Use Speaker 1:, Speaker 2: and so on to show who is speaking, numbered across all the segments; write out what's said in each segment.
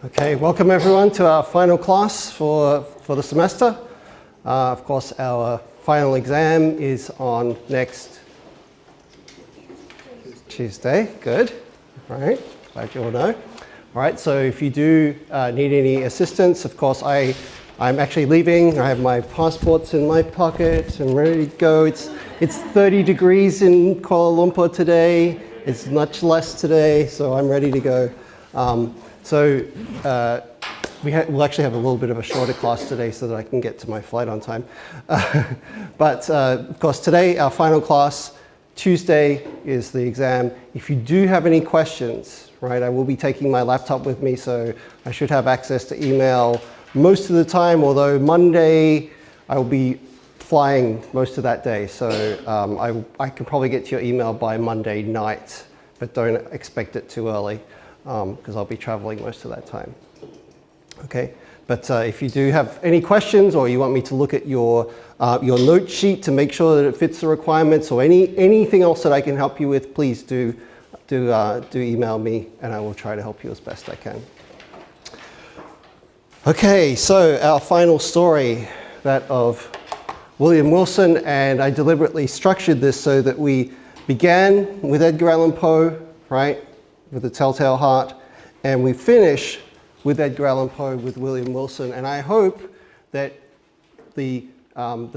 Speaker 1: Okay, welcome everyone to our final class for the semester. Of course, our final exam is on next Tuesday. Good. All right, glad you all know. All right, so if you do need any assistance, of course, I'm actually leaving. I have my passports in my pocket. I'm ready to go. It's 30 degrees in Kuala Lumpur today. It's much less today, so I'm ready to go. We'll actually have a little bit of a shorter class today so that I can get to my flight on time. Of course, today, our final class, Tuesday is the exam. If you do have any questions, right, I will be taking my laptop with me, so I should have access to email most of the time, although Monday I will be flying most of that day. So I can probably get to your email by Monday night, but don't expect it too early. Because I'll be traveling most of that time. Okay, but if you do have any questions or you want me to look at your note sheet to make sure that it fits the requirements or anything else that I can help you with, please do email me and I will try to help you as best I can. Okay, so our final story, that of William Wilson, and I deliberately structured this so that we began with Edgar Allan Poe, right? With The Telltale Heart, and we finish with Edgar Allan Poe with William Wilson. And I hope that the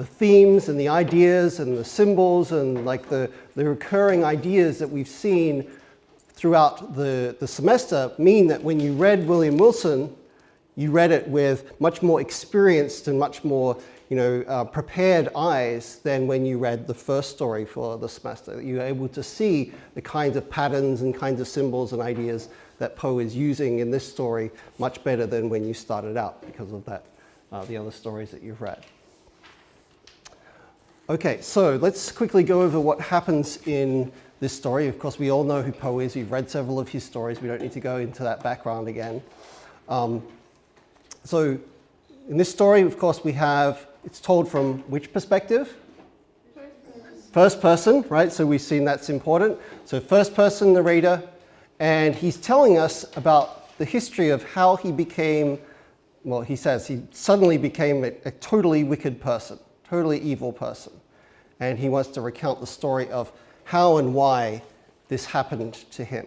Speaker 1: themes and the ideas and the symbols and like the recurring ideas that we've seen throughout the semester mean that when you read William Wilson, you read it with much more experienced and much more prepared eyes than when you read the first story for the semester. You're able to see the kinds of patterns and kinds of symbols and ideas that Poe is using in this story much better than when you started out because of that, the other stories that you've read. Okay, so let's quickly go over what happens in this story. Of course, we all know who Poe is. We've read several of his stories. We don't need to go into that background again. So in this story, of course, it's told from which perspective? First person, right? So we've seen that's important. So first person narrator, and he's telling us about the history of how he became, well, he says he suddenly became a totally wicked person, totally evil person. And he wants to recount the story of how and why this happened to him,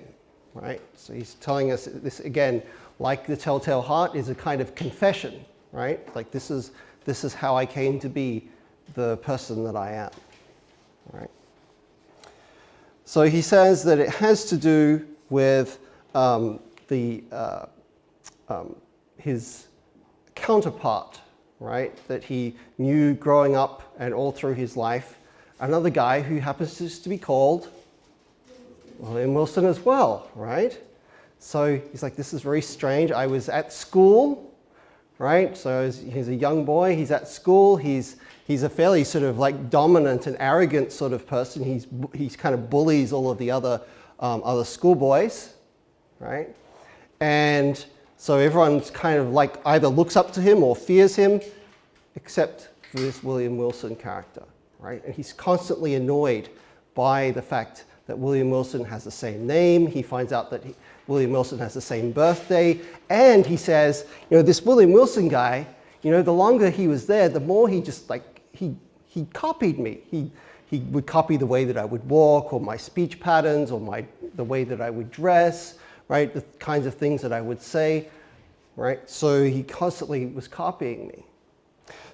Speaker 1: right? So he's telling us this, again, like The Telltale Heart, is a kind of confession, right? Like this is how I came to be the person that I am, right? So he says that it has to do with his counterpart, right? That he knew growing up and all through his life, another guy who happens to be called William Wilson as well, right? So he's like, this is very strange. I was at school, right? So he's a young boy, he's at school, he's a fairly sort of like dominant and arrogant sort of person. He's kind of bullies all of the other schoolboys, right? And so everyone's kind of like either looks up to him or fears him, except for this William Wilson character, right? And he's constantly annoyed by the fact that William Wilson has the same name. He finds out that William Wilson has the same birthday, and he says, this William Wilson guy, the longer he was there, the more he just he copied me. He would copy the way that I would walk, or my speech patterns, or the way that I would dress, right? The kinds of things that I would say, right? So he constantly was copying me.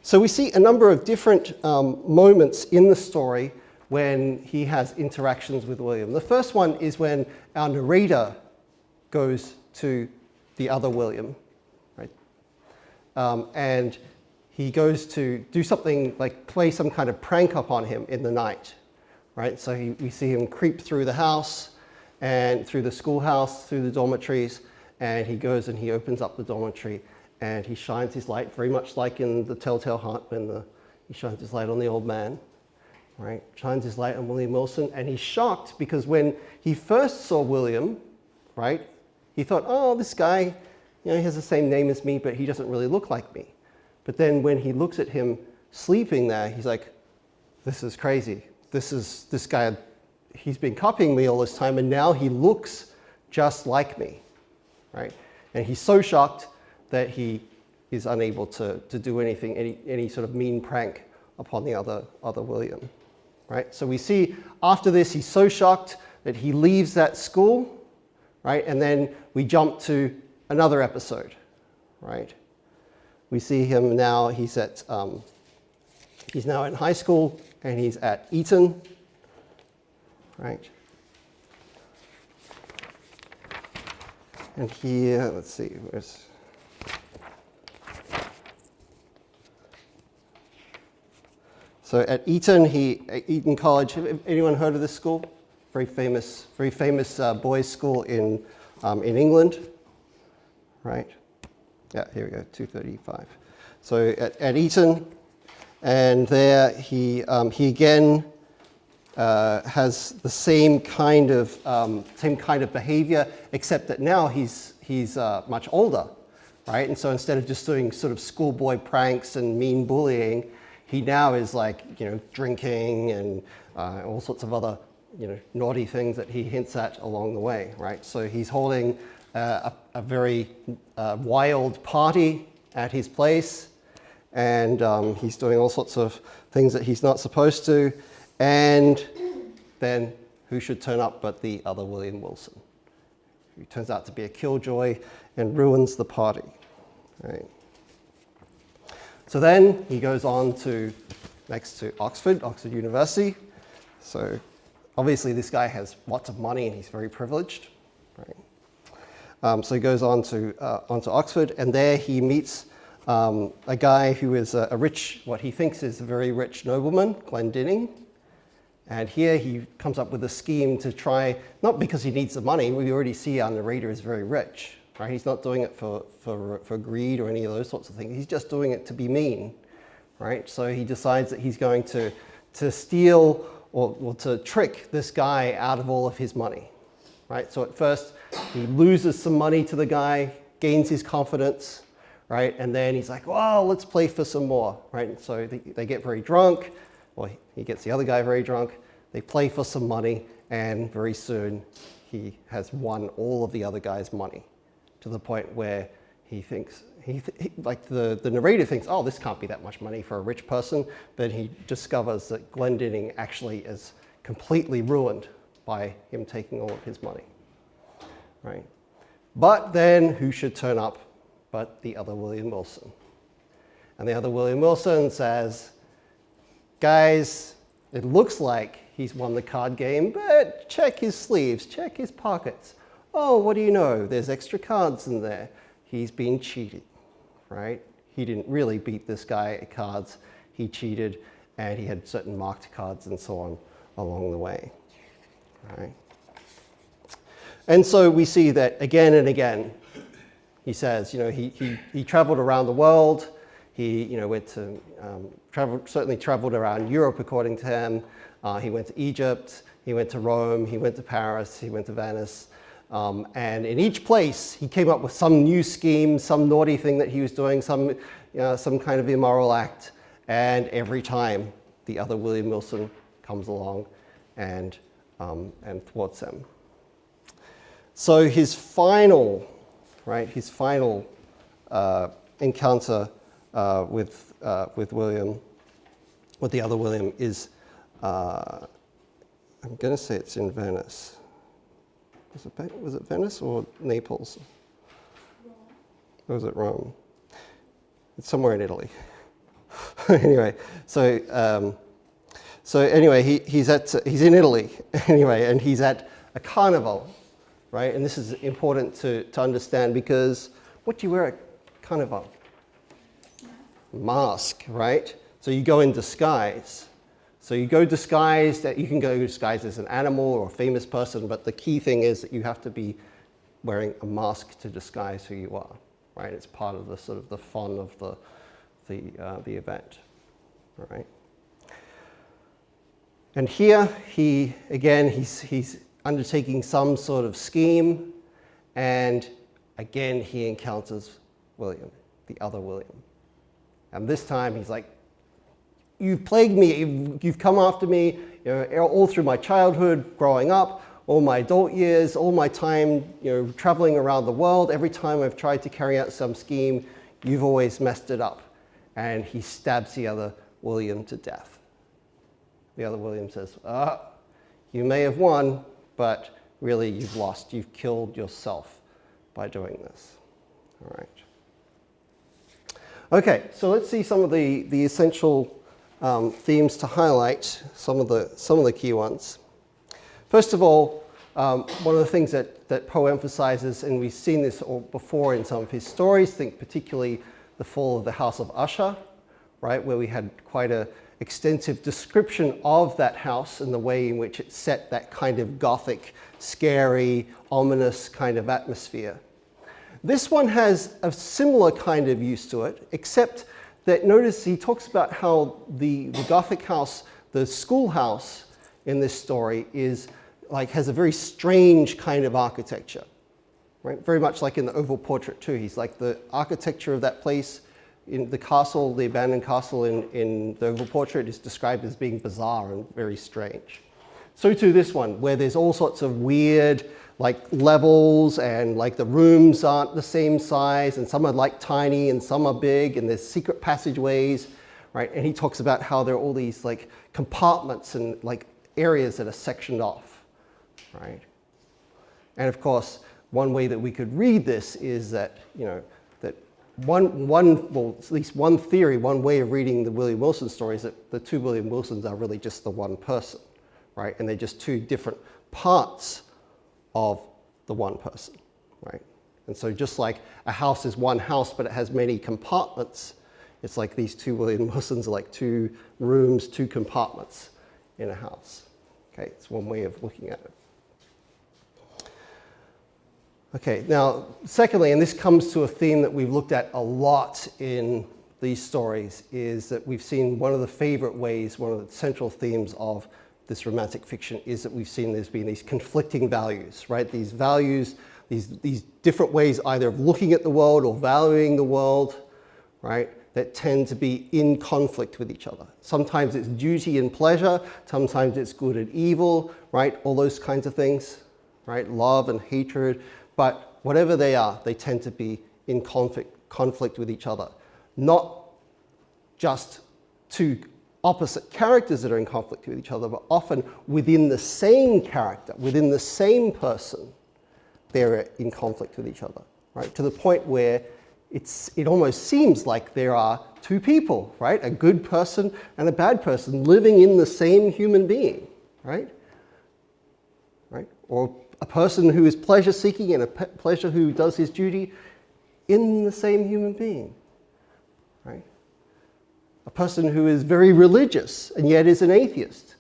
Speaker 1: So we see a number of different moments in the story when he has interactions with William. The first one is when our narrator goes to the other William, right? And he goes to do something like play some kind of prank upon him in the night, right? So we see him creep through the house and through the schoolhouse, through the dormitories, and he goes and he opens up the dormitory and he shines his light, very much like in The Telltale Heart when he shines his light on the old man, right? Shines his light on William Wilson, and he's shocked because when he first saw William, right, he thought, oh, this guy, he has the same name as me, but he doesn't really look like me. But then when he looks at him sleeping there, he's like, this is crazy. This guy, he's been copying me all this time, and now he looks just like me, right? And he's so shocked that he is unable to do anything, any sort of mean prank upon the other William, right? So we see after this, he's so shocked that he leaves that school, right? And then we jump to another episode, right? We see him now, he's now in high school and he's at Eton, right? And here, let's see, where's... So at Eton, Eton College, have anyone heard of this school? Very famous boys' school in England, right? Yeah, here we go, 235. So at Eton, and there he again has the same kind of behavior, except that now he's much older, right? And so instead of just doing sort of schoolboy pranks and mean bullying, he now is like, drinking and all sorts of other, naughty things that he hints at along the way, right? So he's holding a very wild party at his place, and he's doing all sorts of things that he's not supposed to. And then who should turn up but the other William Wilson, who turns out to be a killjoy and ruins the party, right? So then he goes on next to Oxford University. So obviously this guy has lots of money and he's very privileged, right? So he goes onto Oxford, and there he meets a guy who is what he thinks is a very rich nobleman, Glendinning. And here he comes up with a scheme to try, not because he needs the money, we already see our narrator is very rich, right? He's not doing it for greed or any of those sorts of things. He's just doing it to be mean, right? So he decides that he's going to steal or to trick this guy out of all of his money, right? So at first he loses some money to the guy, gains his confidence, right? And then he's like, well, let's play for some more, right? And so they get very drunk, or he gets the other guy very drunk, they play for some money, and very soon he has won all of the other guy's money, to the point where he thinks, like the narrator thinks, oh, this can't be that much money for a rich person, but he discovers that Glendinning actually is completely ruined by him taking all of his money, right? But then who should turn up but the other William Wilson? And the other William Wilson says, guys, it looks like he's won the card game, but check his sleeves, check his pockets. Oh, what do you know? There's extra cards in there. He's been cheated, right? He didn't really beat this guy at cards. He cheated, and he had certain marked cards and so on along the way, right? And so we see that again and again. He says, he traveled around the world. He, went to certainly traveled around Europe, according to him. He went to Egypt. He went to Rome. He went to Paris. He went to Venice. And in each place, he came up with some new scheme, some naughty thing that he was doing, some kind of immoral act. And every time, the other William Wilson comes along and thwarts him. So his final encounter with the other William is, I'm going to say it's in Venice. Was it Venice or Naples? Rome. Or was it Rome? It's somewhere in Italy. Anyway, so he's in Italy anyway, and he's at a carnival, right? And this is important to understand, because what do you wear at carnival? Mask, right? So you go in disguise. So you go disguised, you can go disguised as an animal or a famous person, but the key thing is that you have to be wearing a mask to disguise who you are, right? It's part of the sort of the fun of the event, all right? And here he's undertaking some sort of scheme, and again he encounters William, the other William. And this time he's like, you've plagued me, you've come after me all through my childhood, growing up, all my adult years, all my time, traveling around the world, every time I've tried to carry out some scheme, you've always messed it up. And he stabs the other William to death. The other William says, you may have won, but really you've lost. You've killed yourself by doing this. All right. Okay, so let's see some of the essential themes to highlight, some of the key ones. First of all, one of the things that Poe emphasizes, and we've seen this before in some of his stories, think particularly the fall of the House of Usher, right, where we had quite an extensive description of that house and the way in which it set that kind of gothic, scary, ominous kind of atmosphere. This one has a similar kind of use to it, except that notice he talks about how the Gothic house, the schoolhouse in this story has a very strange kind of architecture, right? Very much like in the Oval Portrait too. He's like the architecture of that place, in the castle, the abandoned castle in the Oval Portrait is described as being bizarre and very strange. So too this one, where there's all sorts of weird levels, and the rooms aren't the same size, and some are tiny and some are big, and there's secret passageways, right? And he talks about how there are all these compartments and areas that are sectioned off, right? And of course, one way that we could read this is that, that at least one theory, one way of reading the William Wilson story is that the two William Wilsons are really just the one person, right? And they're just two different parts of the one person, right? And so just like a house is one house, but it has many compartments, it's like these two William Wilsons are like two rooms, two compartments in a house. Okay, it's one way of looking at it. Okay, now, secondly, and this comes to a theme that we've looked at a lot in these stories, is that we've seen one of the favorite ways, one of the central themes of this romantic fiction is that we've seen there's been these conflicting values, right? These values, these different ways either of looking at the world or valuing the world, right? That tend to be in conflict with each other. Sometimes it's duty and pleasure, sometimes it's good and evil, right? All those kinds of things, right? Love and hatred, but whatever they are, they tend to be in conflict with each other. Not just two opposite characters that are in conflict with each other, but often within the same character, within the same person, they're in conflict with each other, right? To the point where it almost seems like there are two people, right? A good person and a bad person living in the same human being, right? Right? Or a person who is pleasure-seeking and a pleasure who does his duty in the same human being, right? A person who is very religious and yet is an atheist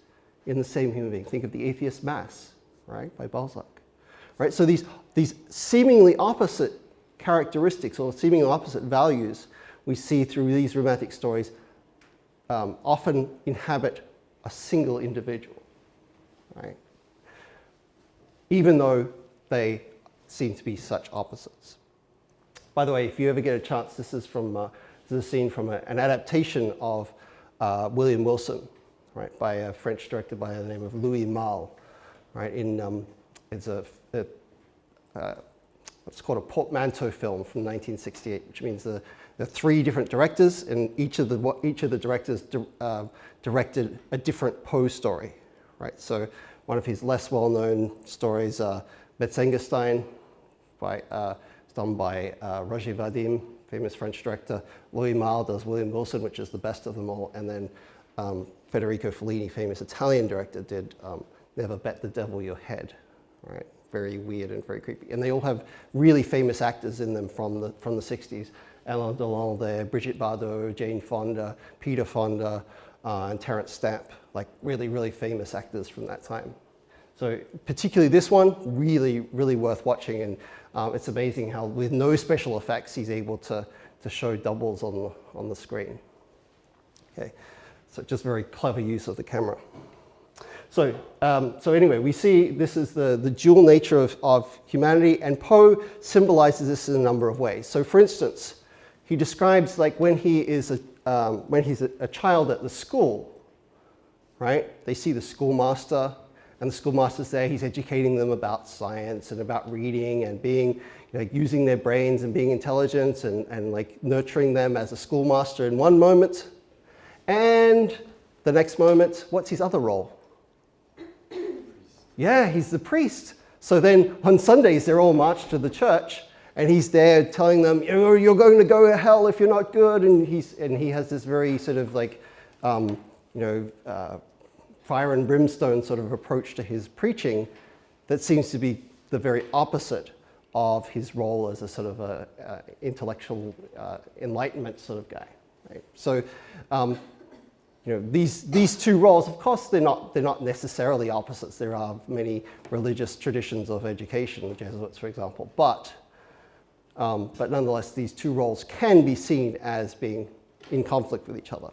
Speaker 1: in the same human being. Think of the Atheist Mass, right, by Balzac, right? So these seemingly opposite characteristics or seemingly opposite values we see through these romantic stories often inhabit a single individual, right? Even though they seem to be such opposites. By the way, if you ever get a chance, this is a scene from an adaptation of William Wilson, right, by a French director by the name of Louis Malle, right? It's what's called a portmanteau film from 1968, which means there are three different directors, and each of the directors directed a different Poe story, right? So one of his less well-known stories, Metzengerstein, done by Roger Vadim, famous French director. Louis Malle does William Wilson, which is the best of them all, and then Federico Fellini, famous Italian director, did Never Bet the Devil Your Head, right? Very weird and very creepy. And they all have really famous actors in them from the 60s. Alain Delon there, Brigitte Bardot, Jane Fonda, Peter Fonda, and Terence Stamp, like really, really famous actors from that time. So particularly this one, really, really worth watching. And it's amazing how with no special effects, he's able to show doubles on the screen. Okay, so just very clever use of the camera. So anyway, we see this is the dual nature of humanity, and Poe symbolizes this in a number of ways. So for instance, he describes like when he's a child at the school, right? They see the schoolmaster, and the schoolmaster's there. He's educating them about science and about reading and being, using their brains and being intelligent and like nurturing them as a schoolmaster in one moment. And the next moment, what's his other role? Yeah, he's the priest. So then on Sundays, they're all marched to the church, and he's there telling them, you're going to go to hell if you're not good. And he has this very sort of like, fire and brimstone sort of approach to his preaching that seems to be the very opposite of his role as a sort of a intellectual enlightenment sort of guy. Right? So, these two roles, of course, they're not necessarily opposites. There are many religious traditions of education, the Jesuits, for example, but nonetheless, these two roles can be seen as being in conflict with each other,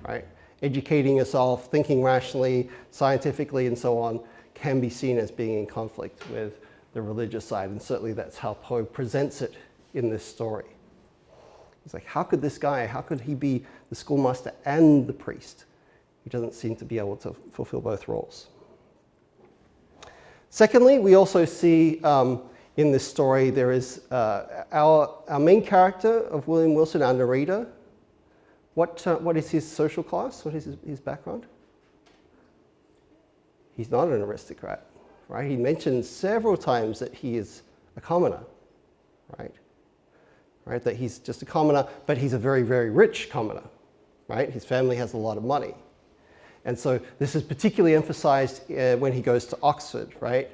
Speaker 1: right? Educating yourself, thinking rationally, scientifically, and so on, can be seen as being in conflict with the religious side, and certainly that's how Poe presents it in this story. He's like, how could he be the schoolmaster and the priest? He doesn't seem to be able to fulfill both roles. Secondly, we also see in this story, there is our main character of William Wilson, our narrator. What is his social class? What is his background? He's not an aristocrat, right? He mentions several times that he is a commoner, right? Right, that he's just a commoner, but he's a very, very rich commoner, right? His family has a lot of money. And so this is particularly emphasized when he goes to Oxford, right?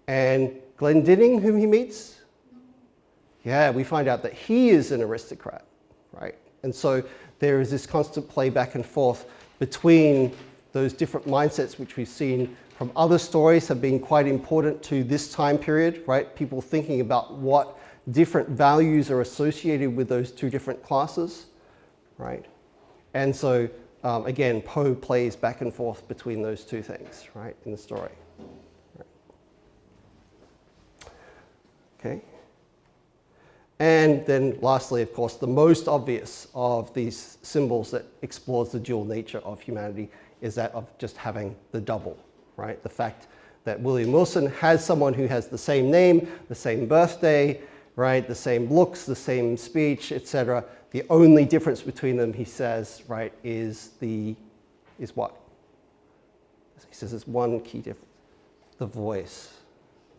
Speaker 1: And Glendinning, whom he meets, yeah, we find out that he is an aristocrat, right? And so there is this constant play back and forth between those different mindsets, which we've seen from other stories have been quite important to this time period, right? People thinking about what different values are associated with those two different classes, right? And so, again, Poe plays back and forth between those two things, right, in the story. Right. Okay. And then lastly, of course, the most obvious of these symbols that explores the dual nature of humanity is that of just having the double, right? The fact that William Wilson has someone who has the same name, the same birthday, right, the same looks, the same speech, etc. The only difference between them, he says, right, is what? He says there's one key difference, the voice,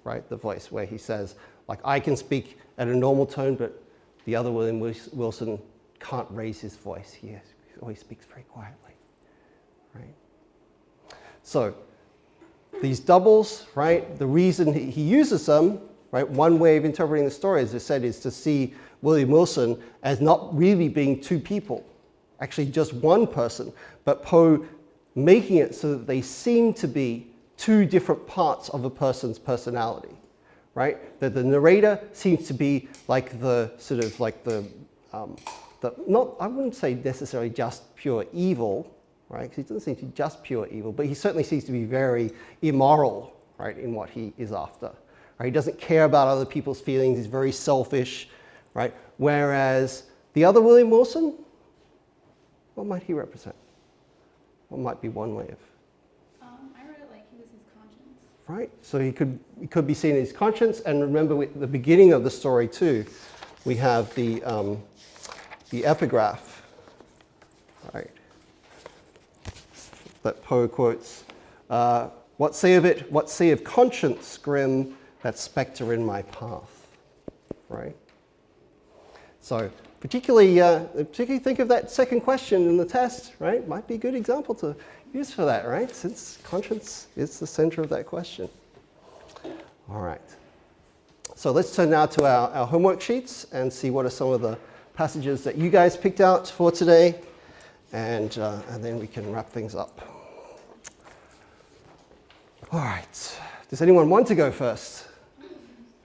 Speaker 1: right? The voice, where he says, like, I can speak at a normal tone, but the other William Wilson can't raise his voice. He always speaks very quietly, right? So these doubles, right, the reason he uses them, right, one way of interpreting the story, as I said, is to see William Wilson as not really being two people, actually just one person, but Poe making it so that they seem to be two different parts of a person's personality, right? That the narrator seems to be like the sort of like not, I wouldn't say necessarily just pure evil, right? Because he doesn't seem to be just pure evil, but he certainly seems to be very immoral, right, in what he is after. Right? He doesn't care about other people's feelings. He's very selfish, right? Whereas the other William Wilson, what might he represent? What might be one way of?
Speaker 2: I read it like he was his conscience.
Speaker 1: Right. So he could be seen as conscience. And remember, at the beginning of the story too, we have the epigraph, right? That Poe quotes. What say of it? What say of conscience, grim? That spectre in my path, right? So particularly think of that second question in the test, right? Might be a good example to use for that, right? Since conscience is the center of that question. All right. So let's turn now to our homework sheets and see what are some of the passages that you guys picked out for today, and then we can wrap things up. All right. Does anyone want to go first?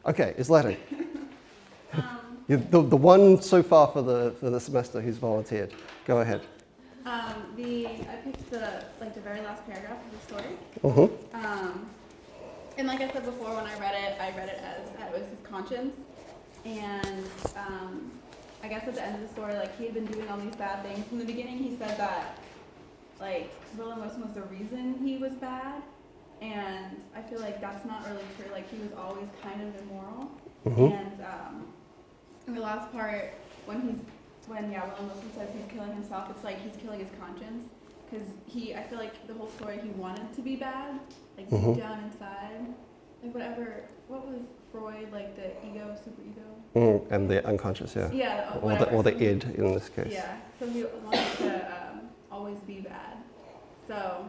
Speaker 1: Okay, it's Letty. You're the one so far for the semester who's volunteered. Go ahead.
Speaker 2: I picked the very last paragraph of the story.
Speaker 1: Mm-hmm.
Speaker 2: And like I said before, when I read it as that it was his conscience. And I guess at the end of the story, like, he had been doing all these bad things. From the beginning, he said that, like, William Wilson was the reason he was bad. And I feel like that's not really true. Like, he was always kind of immoral.
Speaker 1: Mm-hmm.
Speaker 2: And in the last part, when William Wilson says he's killing himself, it's like he's killing his conscience. Because I feel like the whole story, he wanted to be bad, like deep down inside. Like what was Freud, like the ego, superego?
Speaker 1: And the unconscious, yeah.
Speaker 2: Yeah,
Speaker 1: or the id in this case.
Speaker 2: Yeah, so he wanted to always be bad. So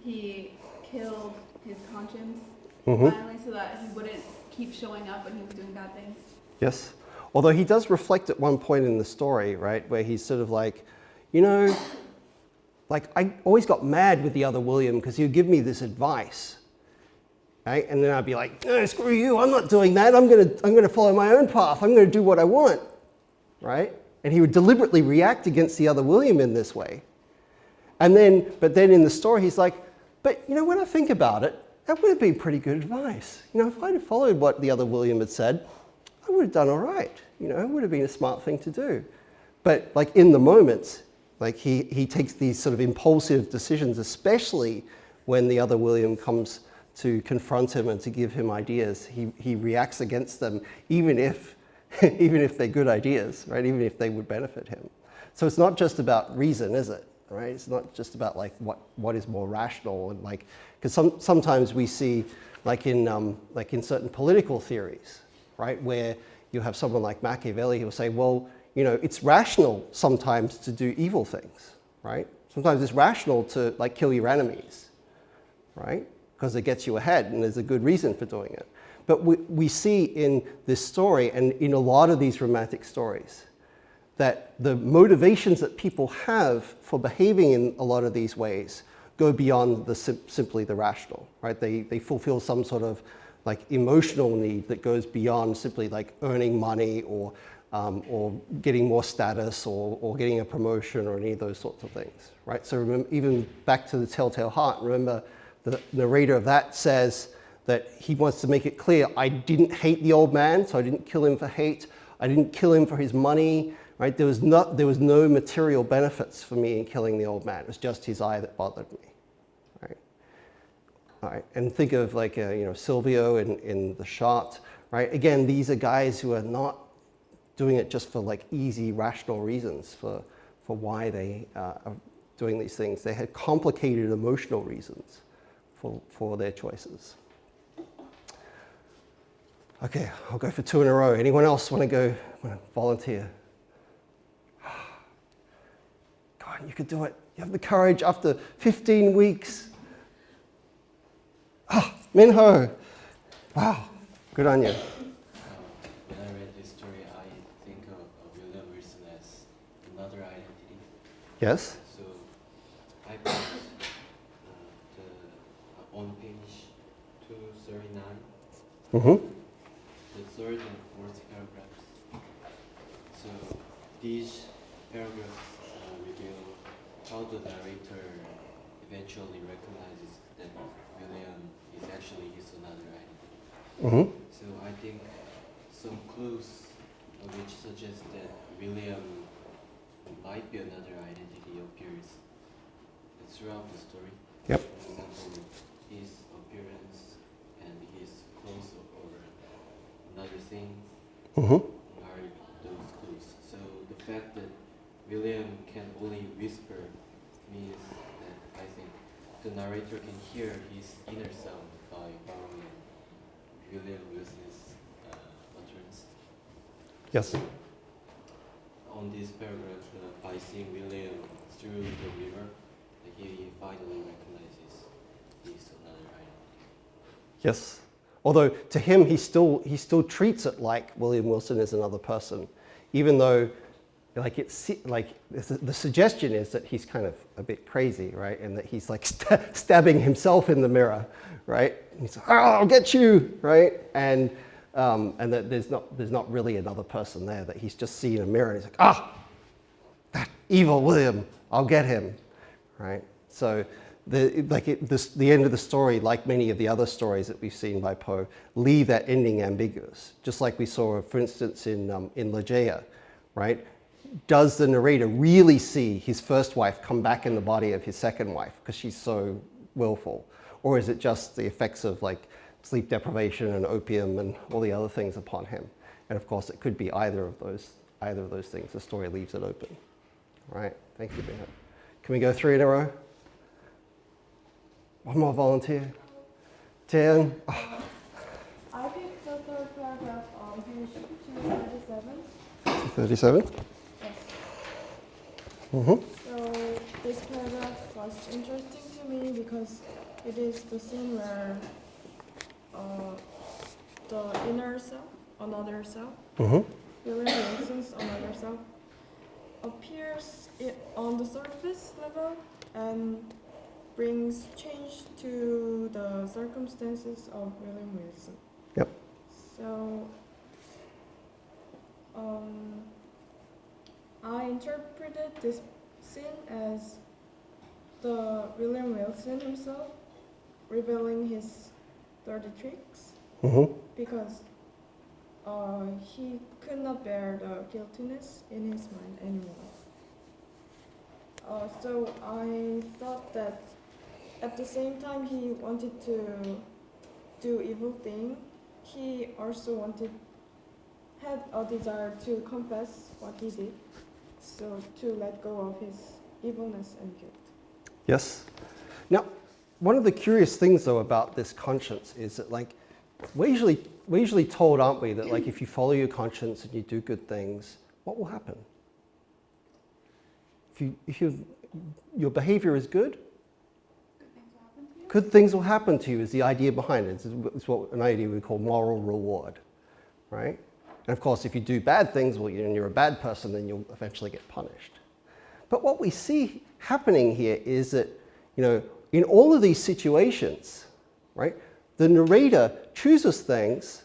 Speaker 2: he killed his conscience finally so that he wouldn't keep showing up when he was doing bad things.
Speaker 1: Yes. Although he does reflect at one point in the story, right, where he's sort of like, like I always got mad with the other William because he would give me this advice, right? And then I'd be like, no, screw you, I'm not doing that. I'm gonna follow my own path. I'm gonna do what I want, right? And he would deliberately react against the other William in this way. But then in the story, he's like, but when I think about it, that would have been pretty good advice. If I'd have followed what the other William had said, I would have done all right. It would have been a smart thing to do. But like in the moments, like he takes these sort of impulsive decisions, especially when the other William comes to confront him and to give him ideas. He reacts against them, even if they're good ideas, right? Even if they would benefit him. So it's not just about reason, is it? Right? It's not just about like what is more rational and like, because sometimes we see like in certain political theories, right, where you have someone like Machiavelli who will say, well, it's rational sometimes to do evil things, right? Sometimes it's rational to like kill your enemies, right? Because it gets you ahead and there's a good reason for doing it. But we see in this story and in a lot of these romantic stories that the motivations that people have for behaving in a lot of these ways go beyond simply the rational, right? They fulfill some sort of like emotional need that goes beyond simply like earning money or getting more status or getting a promotion or any of those sorts of things, right? So remember, even back to the Telltale Heart, remember the narrator of that says that he wants to make it clear, I didn't hate the old man, so I didn't kill him for hate. I didn't kill him for his money, right? There was no material benefits for me in killing the old man. It was just his eye that bothered me, right? All right, and think of like, Silvio in The Shot, right? Again, these are guys who are not doing it just for like easy, rational reasons for why they are doing these things. They had complicated emotional reasons for their choices. Okay, I'll go for 2 in a row. Anyone else want to volunteer? God, you could do it. You have the courage after 15 weeks. Minho. Wow, good on you.
Speaker 3: When I read this story, I think of William Wilson as another identity.
Speaker 1: Yes?
Speaker 3: So I put on page 239, the third and fourth paragraphs. So these paragraphs reveal how the narrator eventually recognizes that William is actually his another identity. So I think some clues which suggest that William might be another identity appears throughout the story.
Speaker 1: Yep.
Speaker 3: For example, his appearance and his clothes or another thing are those clues. So the fact that William can only whisper means that I think the narrator can hear his inner sound by borrowing William Wilson's utterance.
Speaker 1: Yes.
Speaker 3: On this paragraph, by seeing William through the river, he finally recognizes he's another identity.
Speaker 1: Yes. Although to him, he still treats it like William Wilson is another person, even though like it's like the suggestion is that he's kind of a bit crazy, right? And that he's like stabbing himself in the mirror, right? And he's like, I'll get you, right? And that there's not really another person there, that he's just seeing a mirror and he's like, that evil William, I'll get him, right? So the end of the story, like many of the other stories that we've seen by Poe, leave that ending ambiguous. Just like we saw, for instance, in Ligeia, right? Does the narrator really see his first wife come back in the body of his second wife because she's so willful? or is it just the effects of like sleep deprivation and opium and all the other things upon him? And of course, it could be either of those things. The story leaves it open. All right, thank you, Bernard. Can we go 3 in a row? One more volunteer. 10. Oh.
Speaker 4: I picked the third paragraph on page 237.
Speaker 1: 37?
Speaker 4: Yes.
Speaker 1: Mm-hmm.
Speaker 4: So this paragraph was interesting to me because it is the scene where the inner self, another self,
Speaker 1: Mm-hmm.
Speaker 4: William Wilson's another self, appears on the surface level and brings change to the circumstances of William Wilson.
Speaker 1: Yep.
Speaker 4: So I interpreted this scene as the William Wilson himself revealing his dirty tricks
Speaker 1: Mm-hmm.
Speaker 4: because he could not bear the guiltiness in his mind anymore. So I thought that at the same time he wanted to do evil thing, he also had a desire to confess what he did, so to let go of his evilness and guilt.
Speaker 1: Yes. Now, one of the curious things though about this conscience is that like we're usually told, aren't we, that like if you follow your conscience and you do good things, what will happen? If your behavior is good, good things will happen to you is the idea behind it. It's what an idea we call moral reward, right? And of course, if you do bad things, well, and you're a bad person, then you'll eventually get punished. But what we see happening here is that, you know, in all of these situations, right, the narrator chooses things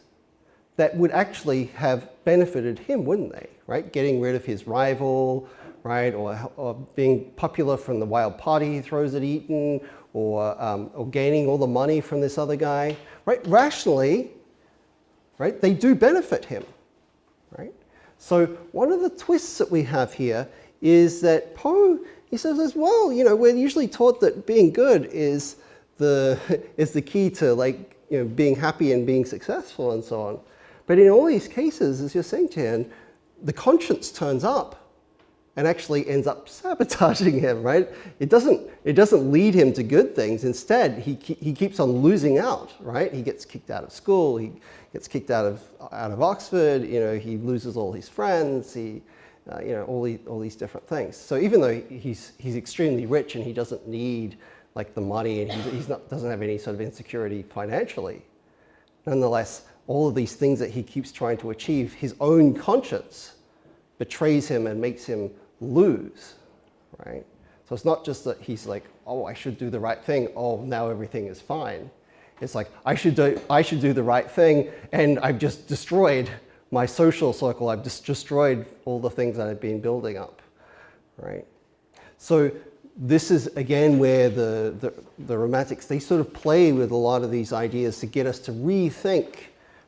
Speaker 1: that would actually have benefited him, wouldn't they? Right? Getting rid of his rival, right, or being popular from the wild party he throws at Eton, or gaining all the money from this other guy, right? Rationally, right, they do benefit him, right? So one of the twists that we have here is that Poe, he says as well, you know, we're usually taught that being good is the key to, like, you know, being happy and being successful and so on. But in all these cases, as you're saying, Tian, the conscience turns up and actually ends up sabotaging him, right? It doesn't lead him to good things. Instead, he keeps on losing out, right? He gets kicked out of school. He gets kicked out of Oxford. You know, he loses all his friends. You know, all these different things. So even though he's extremely rich and he doesn't need like the money and doesn't have any sort of insecurity financially, nonetheless, all of these things that he keeps trying to achieve, his own conscience betrays him and makes him lose, right? So it's not just that he's like, oh, I should do the right thing. Oh, now everything is fine. It's like, I should do the right thing, and I've just destroyed my social circle. I've just destroyed all the things that I've been building up, right? So this is, again, where the romantics, they sort of play with a lot of these ideas to get us to rethink,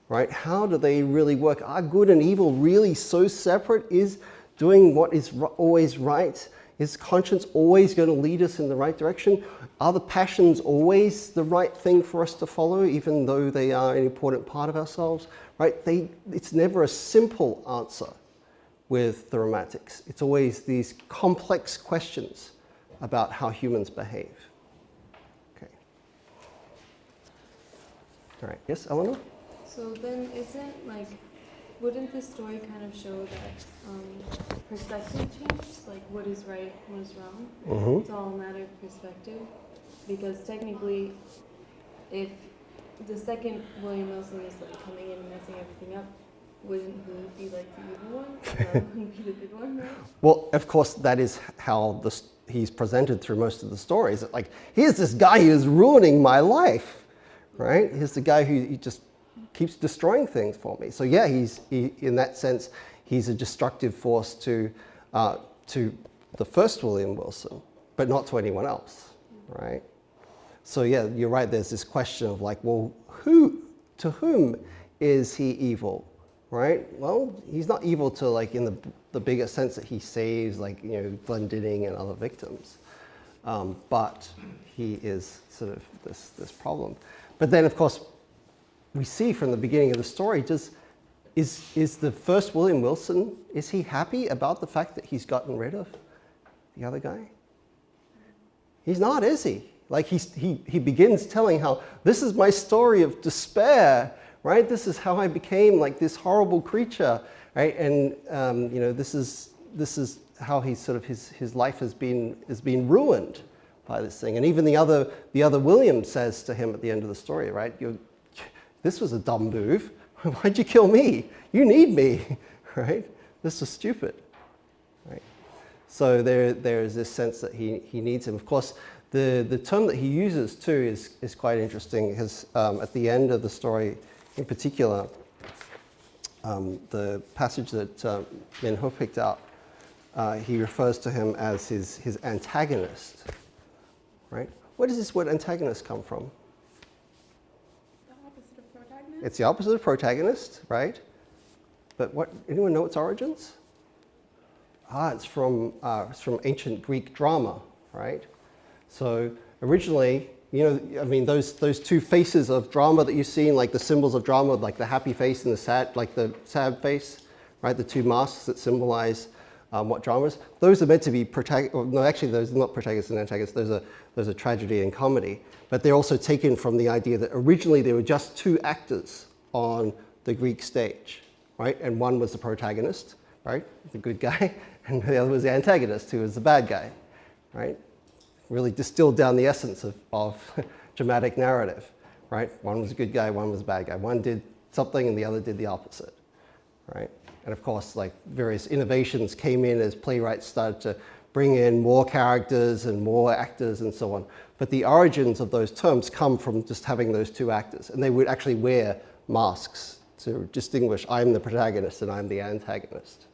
Speaker 1: right? How do they really work? Are good and evil really so separate? Is doing what is always right? Is conscience always going to lead us in the right direction? Are the passions always the right thing for us to follow, even though they are an important part of ourselves, right? It's never a simple answer with the romantics. It's always these complex questions about how humans behave. Okay. All right. Yes, Eleanor?
Speaker 5: So then wouldn't this story kind of show that perspective changes? Like what is right, what is wrong?
Speaker 1: Mm-hmm.
Speaker 5: It's all a matter of perspective. Because technically, if the second William Wilson is like coming in and messing everything up, wouldn't he be like the evil one? Wouldn't he be the good one, right?
Speaker 1: Well, of course, that is how he's presented through most of the stories. Like, here's this guy who is ruining my life, right? Here's the guy who just keeps destroying things for me. So yeah, in that sense, he's a destructive force to the first William Wilson, but not to anyone else, right? So yeah, you're right. There's this question of like, well, to whom is he evil, right? Well, he's not evil to, like, in the bigger sense that he saves, like, you know, Glendinning and other victims. but he is sort of this problem. But then, of course, we see from the beginning of the story, is the first William Wilson, is he happy about the fact that he's gotten rid of the other guy? He's not, is he? Like he begins telling how this is my story of despair, right? This is how I became like this horrible creature, right? And this is how he sort of his life has been ruined by this thing. And even the other William says to him at the end of the story, right? This was a dumb move. Why'd you kill me? You need me, right? This was stupid, right? So there is this sense that he needs him. Of course, the term that he uses too is quite interesting because at the end of the story, in particular, the passage that Min Ho picked out, he refers to him as his antagonist, right? Where does this word antagonist come from? It's the opposite of protagonist, right? But anyone know its origins? It's from ancient Greek drama, right? So originally, those two faces of drama that you've seen, like the symbols of drama, like the happy face and the sad face, right? The two masks that symbolize what drama is. Those are meant to be no, actually, those are not protagonists and antagonists. Those are tragedy and comedy. But they're also taken from the idea that originally there were just two actors on the Greek stage, right? And one was the protagonist, right, the good guy, and the other was the antagonist, who was the bad guy, right? Really distilled down the essence of dramatic narrative, right? One was a good guy, one was a bad guy. One did something and the other did the opposite, right? And of course, like various innovations came in as playwrights started to bring in more characters and more actors and so on. But the origins of those terms come from just having those two actors. And they would actually wear masks to distinguish, I'm the protagonist and I'm the antagonist,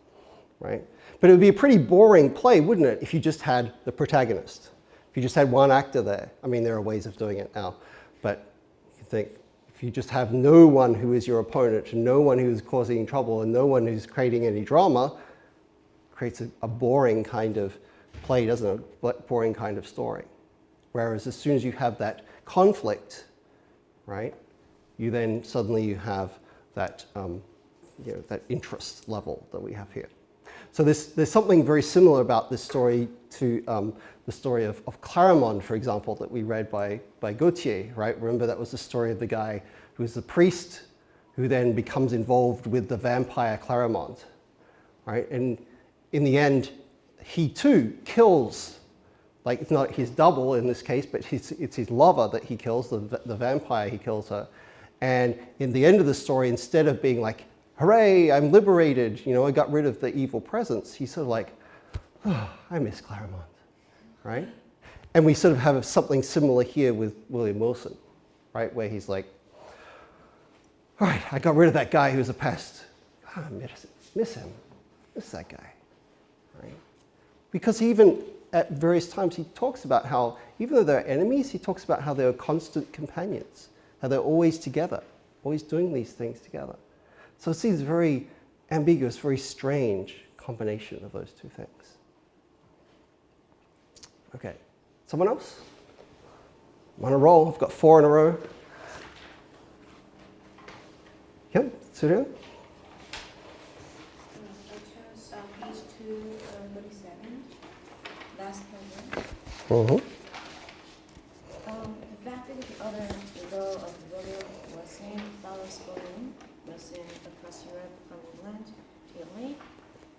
Speaker 1: right? But it would be a pretty boring play, wouldn't it, if you just had the protagonist? If you just had one actor there. I mean, there are ways of doing it now. But you think, if you just have no one who is your opponent, and no one who is causing trouble, and no one who's creating any drama, creates a boring kind of play, doesn't it? A boring kind of story. Whereas as soon as you have that conflict, right, you suddenly have that, that interest level that we have here. So there's something very similar about this story to the story of Clarimond, for example, that we read by Gautier, right? Remember, that was the story of the guy who was the priest who then becomes involved with the vampire Clarimond, right? And in the end, he too kills, like it's not his double in this case, but it's his lover that he kills, the vampire, he kills her. And in the end of the story, instead of being like, hooray, I'm liberated, I got rid of the evil presence, he's sort of like, oh, I miss Clarimond, right? And we sort of have something similar here with William Wilson, right? Where he's like, all right, I got rid of that guy who was a pest. I miss him, miss that guy, right? Because even at various times he talks about how, even though they're enemies, he talks about how they're constant companions, how they're always together, always doing these things together. So it's these very ambiguous, very strange combination of those two things. Okay, someone else? I'm on a roll, I've got 4 in a row. Yep, Surya?
Speaker 6: I chose page 237, last paragraph.
Speaker 1: Mm-hmm.
Speaker 6: The fact that the other role of William Wilson follows Wilson across Europe from England to Italy,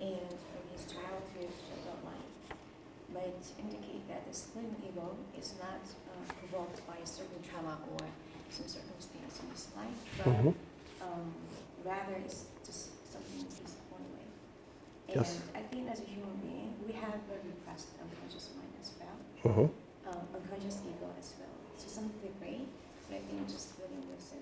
Speaker 6: and from his childhood to adult life, might indicate that the slim evil is not provoked by a certain trauma or some circumstance in his life, but rather it's just something he's born with. And
Speaker 1: Yes.
Speaker 6: I think as a human being, we have a repressed unconscious mind as well, unconscious ego as well, to some degree. But I think just William Wilson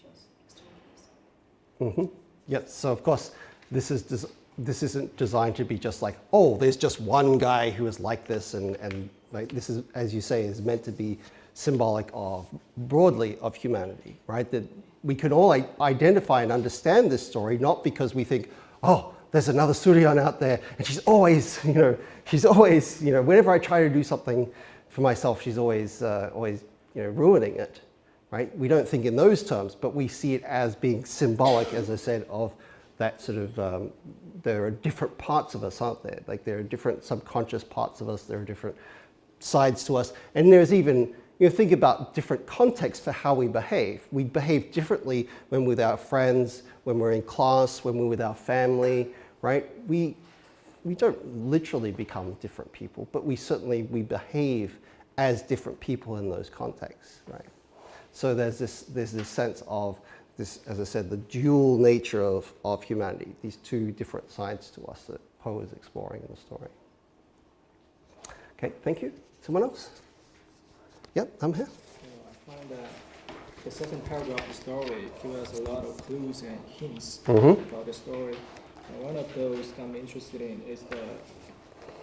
Speaker 6: shows extreme case.
Speaker 1: Yes, so of course, this isn't designed to be just like, oh, there's just one guy who is like this, and like, this is, as you say, is meant to be symbolic of, broadly, of humanity, right? That we can all identify and understand this story, not because we think, oh, there's another Suryan out there, and she's always, whenever I try to do something for myself, she's always ruining it, right? We don't think in those terms, but we see it as being symbolic, as I said, of that sort of, there are different parts of us, aren't there? Like there are different subconscious parts of us, there are different sides to us, and there's even, think about different contexts for how we behave. We behave differently when we're with our friends, when we're in class, when we're with our family, right? We don't literally become different people, but we behave as different people in those contexts, right? So there's this sense of this, as I said, the dual nature of humanity, these two different sides to us that Poe is exploring in the story. Okay, thank you. Someone else? Yep, I'm here.
Speaker 7: I find that the second paragraph of the story gives us a lot of clues and hints
Speaker 1: Mm-hmm.
Speaker 7: about the story. And one of those I'm interested in is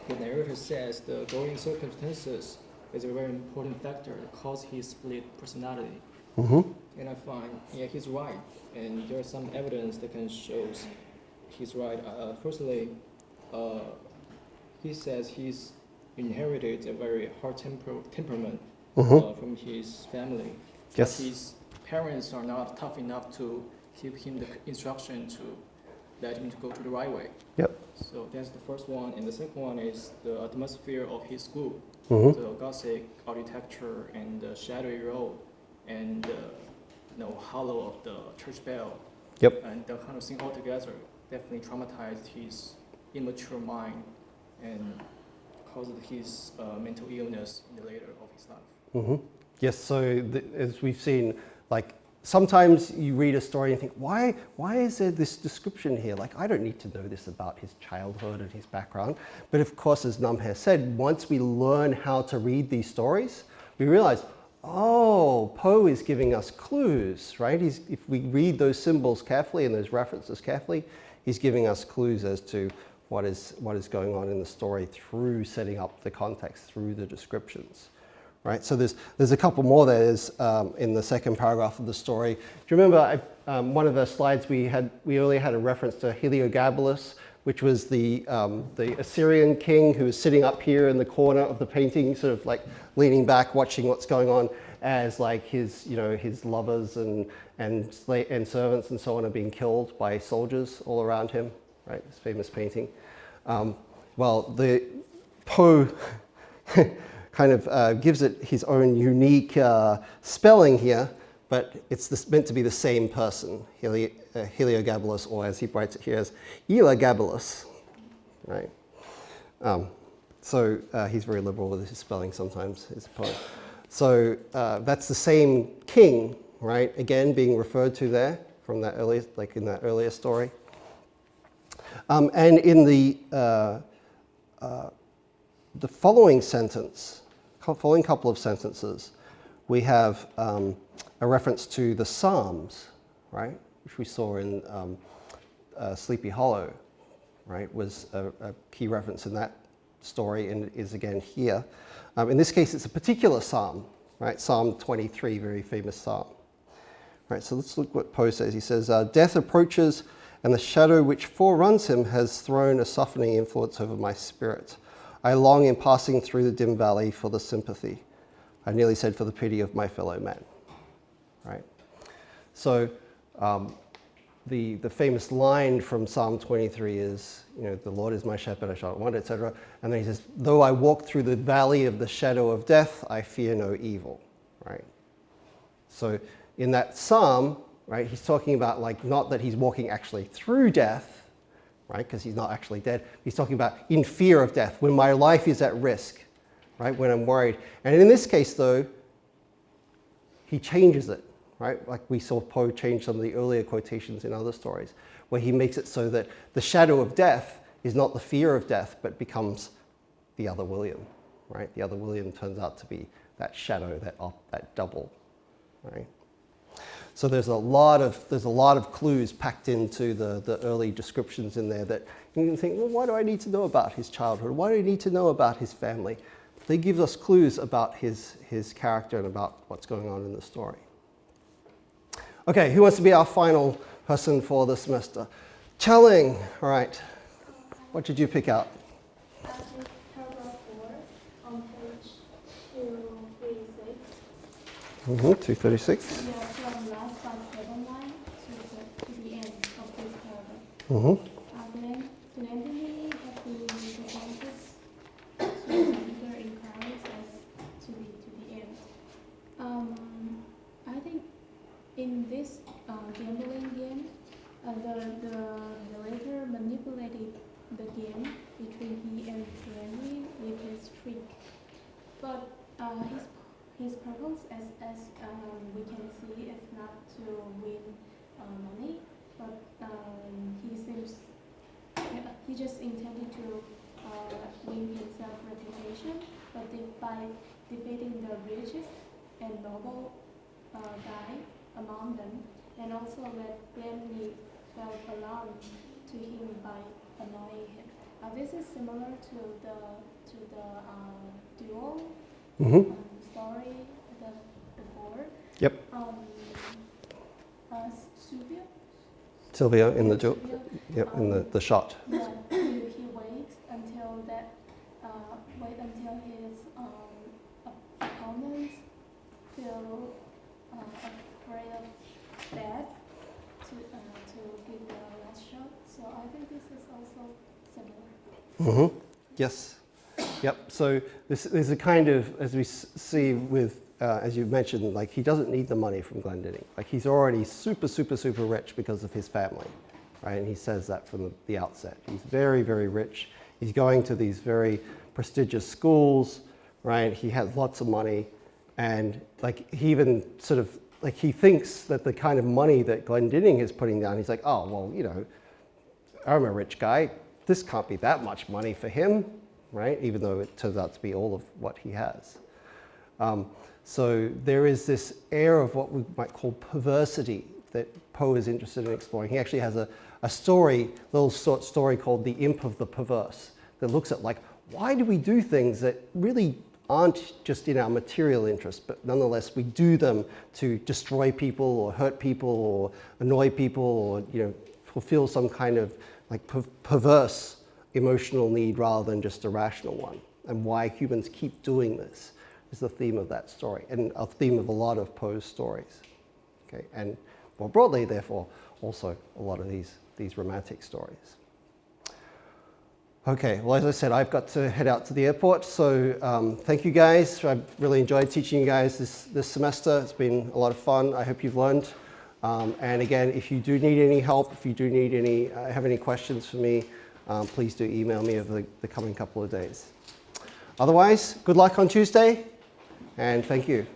Speaker 7: the narrator says the growing circumstances is a very important factor that cause his split personality.
Speaker 1: Mm-hmm.
Speaker 7: And I find, yeah, he's right. And there's some evidence that can show he's right. Firstly, he says he's inherited a very hard temperament
Speaker 1: Mm-hmm.
Speaker 7: from his family.
Speaker 1: Yes.
Speaker 7: His parents are not tough enough to give him the instruction to let him to go to the right way.
Speaker 1: Yep.
Speaker 7: So that's the first one. And the second one is the atmosphere of his school.
Speaker 1: Mm-hmm.
Speaker 7: The Gothic architecture and the shadowy road and the hollow of the church bell.
Speaker 1: Yep.
Speaker 7: And the kind of thing altogether definitely traumatized his immature mind and caused his mental illness in the later of his life.
Speaker 1: Mm-hmm. Yes, so as we've seen, like sometimes you read a story and think, why is there this description here? Like, I don't need to know this about his childhood and his background. But of course, as Namhae said, once we learn how to read these stories, we realize, oh, Poe is giving us clues, right? If we read those symbols carefully and those references carefully, he's giving us clues as to what is going on in the story through setting up the context, through the descriptions. Right, so there's a couple more there in the second paragraph of the story. Do you remember one of the slides we earlier had a reference to Heliogabalus, which was the Assyrian king who was sitting up here in the corner of the painting, sort of like leaning back, watching what's going on, as like his lovers and servants and so on are being killed by soldiers all around him. Right, this famous painting. Well, the Poe kind of gives it his own unique spelling here, but it's meant to be the same person, Heliogabalus, or as he writes it here as Elagabalus, right? So he's very liberal with his spelling sometimes, his poet. So that's the same king, right? Again, being referred to there from that earlier, like in that earlier story. And in the following couple of sentences, we have a reference to the Psalms, right, which we saw in Sleepy Hollow, right, was a key reference in that story and is again here. In this case, it's a particular psalm, right, Psalm 23, very famous psalm. Right, so let's look what Poe says. He says, death approaches and the shadow which foreruns him has thrown a softening influence over my spirit. I long in passing through the dim valley for the sympathy. I nearly said for the pity of my fellow man. Right? So the famous line from Psalm 23 is, the Lord is my shepherd, I shall not want, etc. And then he says, though I walk through the valley of the shadow of death, I fear no evil. Right? So in that psalm, right, he's talking about like not that he's walking actually through death, right, because he's not actually dead. He's talking about in fear of death, when my life is at risk, right, when I'm worried. And in this case, though, he changes it, right, like we saw Poe change some of the earlier quotations in other stories, where he makes it so that the shadow of death is not the fear of death, but becomes the other William, right? The other William turns out to be that shadow, that double, right? So there's a lot of clues packed into the early descriptions in there that you can think, well, why do I need to know about his childhood? Why do I need to know about his family? They give us clues about his character and about what's going on in the story. Okay, who wants to be our final person for the semester? Chelling, all right. What did you pick out?
Speaker 4: Paragraph 4 on page 2.
Speaker 1: 236.
Speaker 8: Yeah, from last by 7 line to the end of this paragraph. Glendenly have been represented to either inquiries as to the end. I think in this gambling game, the narrator manipulated the game between he and Glendenly with his trick, but his purpose, as we can see, is not to win money, but he just intended to win himself reputation, but by defeating the richest and noble guy among them, and also let Glendenly felt alarmed to him by annoying him. This is similar to the duel story before.
Speaker 1: Yep. Sylvia in the the shot.
Speaker 8: Yeah, he waits until his opponent feel afraid of death to give the last shot. So I think this is also similar.
Speaker 1: Yes. Yep. So this is a kind of, as we see with, as you mentioned, like he doesn't need the money from Glendenning. Like he's already super, super, super rich because of his family, right? And he says that from the outset. He's very, very rich. He's going to these very prestigious schools, right? He has lots of money, and like he even sort of like he thinks that the kind of money that Glendenning is putting down, he's like, oh well, you know, I'm a rich guy. This can't be that much money for him, right? Even though it turns out to be all of what he has. So there is this air of what we might call perversity that Poe is interested in exploring. He actually has a story, little short story called The Imp of the Perverse, that looks at like, why do we do things that really aren't just in our material interest, but nonetheless we do them to destroy people or hurt people or annoy people or, you know, fulfill some kind of like perverse emotional need rather than just a rational one, and why humans keep doing this is the theme of that story, and a theme of a lot of Poe's stories. Okay, and more broadly, therefore, also a lot of these romantic stories. Okay, well, as I said, I've got to head out to the airport, so thank you guys. I've really enjoyed teaching you guys this semester. It's been a lot of fun. I hope you've learned. And again, if you do need any help, if you do need have any questions for me, please do email me over the coming couple of days. Otherwise, good luck on Tuesday, and thank you.